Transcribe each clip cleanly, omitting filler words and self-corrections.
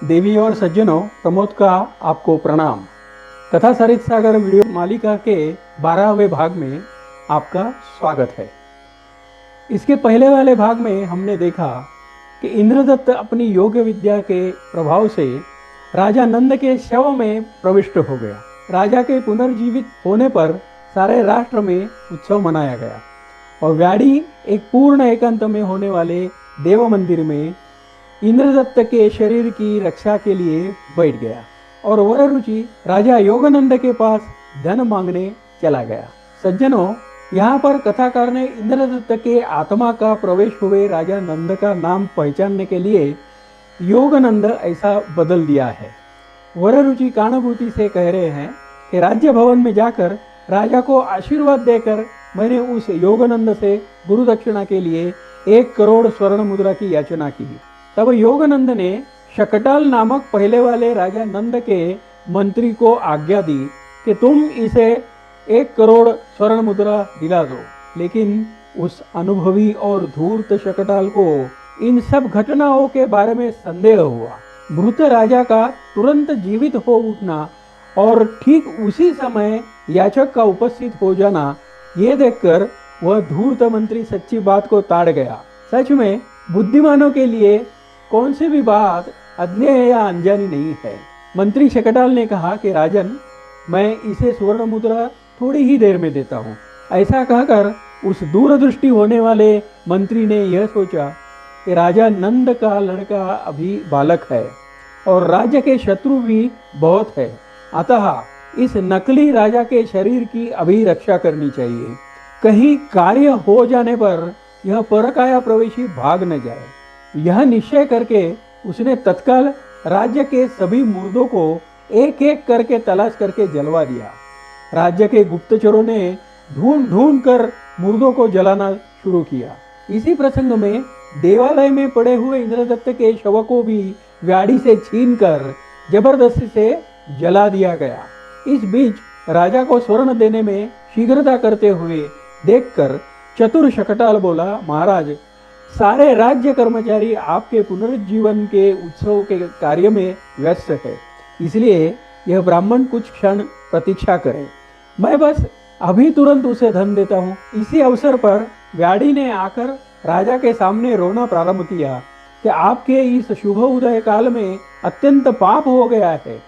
देवी और सज्जनों, प्रमोद का आपको प्रणाम। कथा सरित सागर वीडियो मालिका के 12वें भाग में आपका स्वागत है। इसके पहले वाले भाग में हमने देखा कि इंद्रदत्त अपनी योग विद्या के प्रभाव से राजा नंद के शव में प्रविष्ट हो गया। राजा के पुनर्जीवित होने पर सारे राष्ट्र में उत्सव मनाया गया और व्याड़ी एक पूर्ण एकांत में होने वाले देव मंदिर में इंद्रदत्त के शरीर की रक्षा के लिए बैठ गया और वररुचि राजा योगानंद के पास धन मांगने चला गया। सज्जनों, यहाँ पर कथाकार ने इंद्रदत्त के आत्मा का प्रवेश हुए राजा नंद का नाम पहचानने के लिए योगानंद ऐसा बदल दिया है। वररुचि कानुभूति से कह रहे हैं कि राज्य भवन में जाकर राजा को आशीर्वाद देकर मैंने उस योगानंद से गुरु दक्षिणा के लिए 1 करोड़ स्वर्ण मुद्रा की याचना की। तब योगानंद ने शकटाल नामक पहले वाले राजा नंद के मंत्री को आज्ञा दी कि तुम इसे 1 करोड़ स्वर्ण मुद्रा दिला दो। लेकिन उस अनुभवी और धूर्त शकटाल को इन सब घटनाओं के बारे में संदेह हुआ। मृत राजा का तुरंत जीवित हो उठना और ठीक उसी समय याचक का उपस्थित हो जाना, ये देखकर वह धूर्त मंत्री सच्ची बात को ताड़ गया। सच में बुद्धिमानों के लिए कौन सी भी बात अज्ञेय या अनजानी नहीं है। मंत्री शकटाल ने कहा कि राजन, मैं इसे स्वर्ण मुद्रा थोड़ी ही देर में देता हूँ। ऐसा कहकर उस दूरदृष्टि होने वाले मंत्री ने यह सोचा कि राजा नंद का लड़का अभी बालक है और राज्य के शत्रु भी बहुत है, अतः इस नकली राजा के शरीर की अभी रक्षा करनी चाहिए। कहीं कार्य हो जाने पर यह परकाया प्रवेशी भाग न जाए। यह निश्चय करके उसने तत्काल राज्य के सभी मुर्दों को एक एक करके तलाश करके जलवा दिया। राज्य के गुप्तचरों ने ढूंढ ढूंढ कर मुर्दों को जलाना शुरू किया। इसी प्रसंग में देवालय में पड़े हुए इंद्रदत्त के शव को भी व्याड़ी से छीनकर जबरदस्ती से जला दिया गया। इस बीच राजा को स्वर्ण देने में शीघ्रता करते हुए देखकर चतुर शकटाल बोला, महाराज, सारे राज्य कर्मचारी आपके पुनरुज्जीवन के उत्सव के कार्य में व्यस्त है, इसलिए यह ब्राह्मण कुछ क्षण प्रतीक्षा करे। मैं बस अभी तुरंत उसे धन देता हूँ। इसी अवसर पर व्याड़ी ने आकर राजा के सामने रोना प्रारंभ किया कि आपके इस शुभ उदय काल में अत्यंत पाप हो गया है।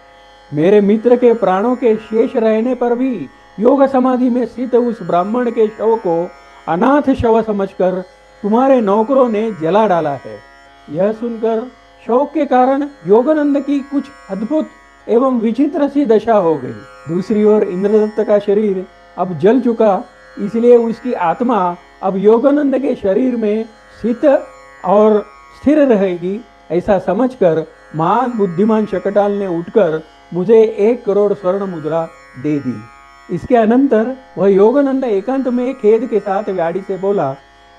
मेरे मित्र के प्राणों के शेष रहने पर भी योग समाधि में स्थित उस ब्राह्मण के शव को अनाथ शव समझकर तुम्हारे नौकरों ने जला डाला है। यह सुनकर शोक के कारण योगानंद की कुछ अद्भुत एवं विचित्र सी दशा हो गई। दूसरी ओर इंद्रदत्त का शरीर अब जल चुका, इसलिए उसकी आत्मा अब योगानंद के शरीर में स्थित और स्थिर रहेगी। ऐसा समझकर महान बुद्धिमान शकटाल ने उठकर मुझे 1 करोड़ स्वर्ण मुद्रा दे दी। इसके अनंतर वह योगानंद एकांत में खेद के साथ व्याड़ी से बोला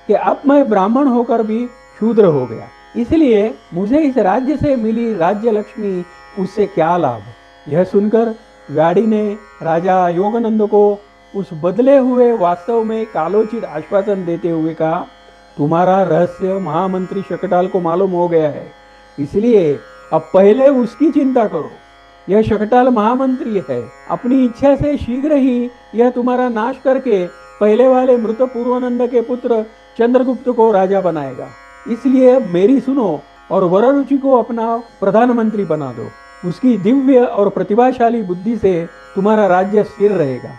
कि अब मैं ब्राह्मण होकर भी शूद्र हो गया, इसलिए मुझे इस राज्य से मिली राज्य लक्ष्मी उससे क्या लाभ। यह सुनकर व्याड़ी ने राजा योगानंद को उस बदले हुए वास्तव में कालोचित आश्वासन देते हुए कहा, तुम्हारा रहस्य महामंत्री शकटाल को मालूम हो गया है, इसलिए अब पहले उसकी चिंता करो। यह शकटाल महामंत्री है, अपनी इच्छा से शीघ्र ही यह तुम्हारा नाश करके पहले वाले मृत पूर्वानंद के पुत्र चंद्रगुप्त को राजा बनाएगा। इसलिए मेरी सुनो और वररुचि को अपना प्रधानमंत्री बना दो। उसकी दिव्य और प्रतिभाशाली बुद्धि से तुम्हारा राज्य स्थिर रहेगा।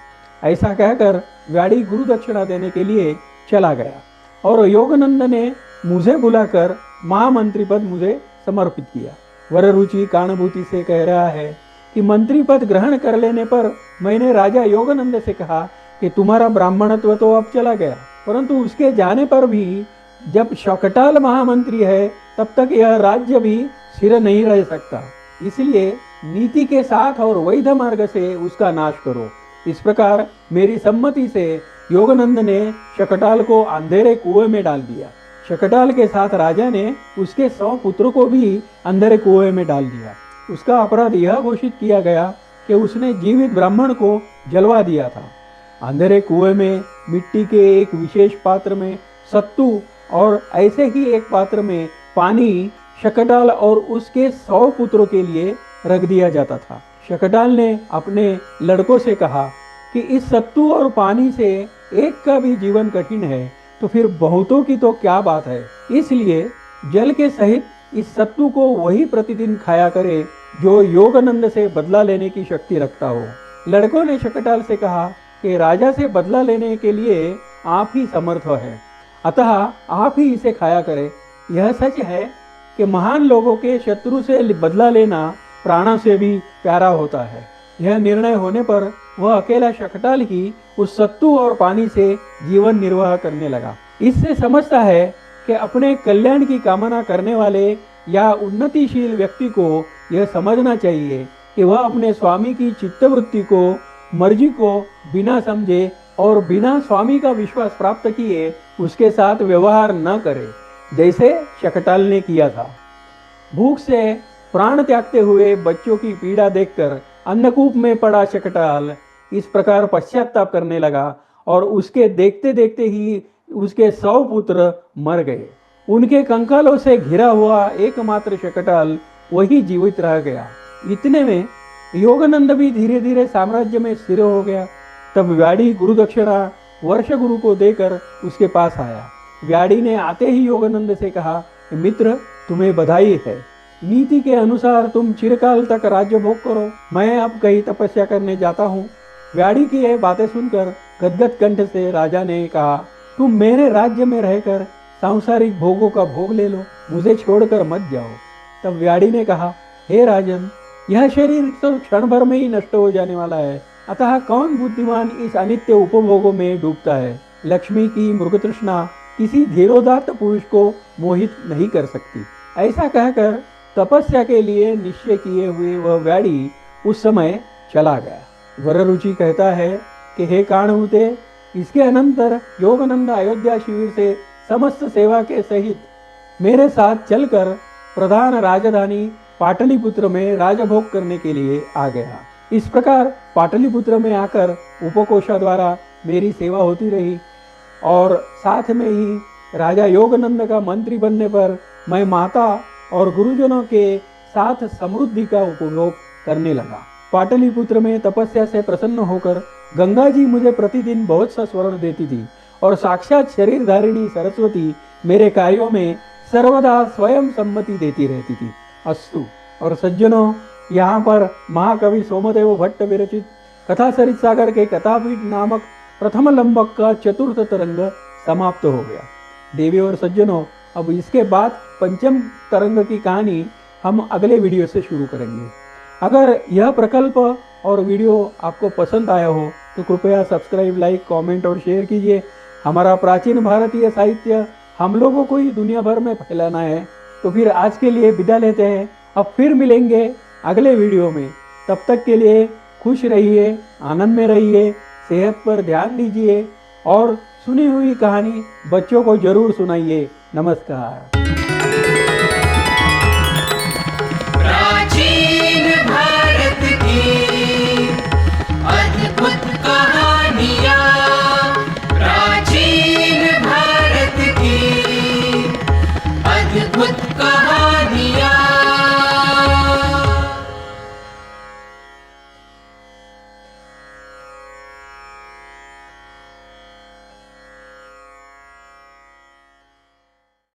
ऐसा कहकर व्याड़ी गुरु दक्षिणा देने के लिए चला गया और योगानंद ने मुझे बुलाकर महामंत्री पद मुझे समर्पित किया। वररुचि कानुभूति से कह रहा है कि मंत्री पद ग्रहण कर लेने पर मैंने राजा योगानंद से कहा कि तुम्हारा ब्राह्मणत्व तो अब चला गया, परंतु उसके जाने पर भी जब शकटाल महामंत्री है तब तक यह राज्य भी स्थिर नहीं रह सकता, इसलिए नीति के साथ और वैध मार्ग से उसका नाश करो। इस प्रकार मेरी सम्मति से योगानंद ने शकटाल को अंधेरे कुएं में डाल दिया। शकटाल के साथ राजा ने उसके 100 पुत्रों को भी अंधेरे कुएं में डाल दिया। उसका अपराध यह घोषित किया गया कि उसने जीवित ब्राह्मण को जलवा दिया था। अंधेरे कुएं में मिट्टी के एक विशेष पात्र में सत्तू और ऐसे ही एक पात्र में पानी शकटाल और उसके 100 पुत्रों के लिए रख दिया जाता था। शकटाल ने अपने लड़कों से कहा कि इस सत्तू और पानी से एक का भी जीवन कठिन है, तो फिर बहुतों की तो क्या बात है। इसलिए जल के सहित इस सत्तू को वही प्रतिदिन खाया करे जो योगानंद से बदला लेने की शक्ति रखता हो। लड़कों ने शकटाल से कहा कि राजा से बदला लेने के लिए आप ही समर्थ है, अतः आप ही इसे खाया करें। यह सच है कि महान लोगों के शत्रु से बदला लेना प्राणों से भी प्यारा होता है। यह निर्णय होने पर वह अकेला शकटाल ही उस सत्तू और पानी से जीवन निर्वाह करने लगा। इससे समझता है कि अपने कल्याण की कामना करने वाले या उन्नतिशील व्यक्ति को यह समझना चाहिए कि वह अपने स्वामी की चित्तवृत्ति को, मर्जी को बिना समझे और बिना स्वामी का विश्वास प्राप्त किए उसके साथ व्यवहार न करे, जैसे शकटाल ने किया था। भूख से प्राण त्यागते हुए बच्चों की पीड़ा देखकर अन्नकूप में पड़ा शकटाल इस प्रकार पश्चाताप करने लगा और उसके देखते देखते ही उसके 100 पुत्र मर गए। उनके कंकालों से घिरा हुआ एकमात्र शकटाल वही जीवित रह गया। इतने में योगानंद भी धीरे धीरे साम्राज्य में स्थिर हो गया। तब व्याड़ी गुरु दक्षिणा वर्ष गुरु को देकर उसके पास आया। व्याड़ी ने आते ही योगानंद से कहा, मित्र तुम्हें बधाई है, नीति के अनुसार तुम चिरकाल तक राज्य भोग करो, मैं अब कहीं तपस्या करने जाता हूँ। व्याड़ी की यह बातें सुनकर गदगद कंठ से राजा ने कहा, तुम मेरे राज्य में रहकर सांसारिक भोगों का भोग ले लो, मुझे छोड़कर मत जाओ। तब व्याड़ी ने कहा, हे राजन, यह शरीर तो क्षण भर में ही नष्ट हो जाने वाला है, अतः कौन बुद्धिमान इस अनित्य उपभोगों में डूबता है। लक्ष्मी की मृग तृष्णा किसी धीरोदात्त पुरुष को मोहित नहीं कर सकती। ऐसा कहकर तपस्या के लिए निश्चय किए हुए वह व्याड़ी उस समय चला गया। वररुचि कहता है कि हे काणहुते, इसके अनंतर योगानंद अयोध्या शिविर से समस्त सेवा के सहित मेरे साथ चलकर प्रधान राजधानी पाटलिपुत्र में राजभोग करने के लिए आ गया। इस प्रकार पाटलिपुत्र में आकर उपकोषा द्वारा मेरी सेवा होती रही और साथ में ही राजा योगानंद का मंत्री बनने पर मैं माता और गुरुजनों के साथ समृद्धि का उपभोग करने लगा। पाटलिपुत्र में तपस्या से प्रसन्न होकर गंगा जी मुझे प्रतिदिन बहुत सा स्वर्ण देती थी और साक्षात शरीर धारिणी सरस्वती मेरे कार्यों में सर्वदा स्वयं सम्मति देती रहती थी। अस्तु। और सज्जनों, यहाँ पर महाकवि सोमदेव भट्ट विरचित कथा सरित सागर के कथापीठ नामक प्रथम लंबक का चतुर्थ तरंग समाप्त हो गया। देवी और सज्जनों, अब इसके बाद पंचम तरंग की कहानी हम अगले वीडियो से शुरू करेंगे। अगर यह प्रकल्प और वीडियो आपको पसंद आया हो तो कृपया सब्सक्राइब, लाइक, कमेंट और शेयर कीजिए। हमारा प्राचीन भारतीय साहित्य हम लोगों को ही दुनिया भर में फैलाना है। तो फिर आज के लिए विदा लेते हैं, अब फिर मिलेंगे अगले वीडियो में। तब तक के लिए खुश रहिए, आनंद में रहिए, सेहत पर ध्यान दीजिए और सुनी हुई कहानी बच्चों को जरूर सुनाइए। नमस्कार। प्राचीन भारत की अद्भुत कहानियाँ।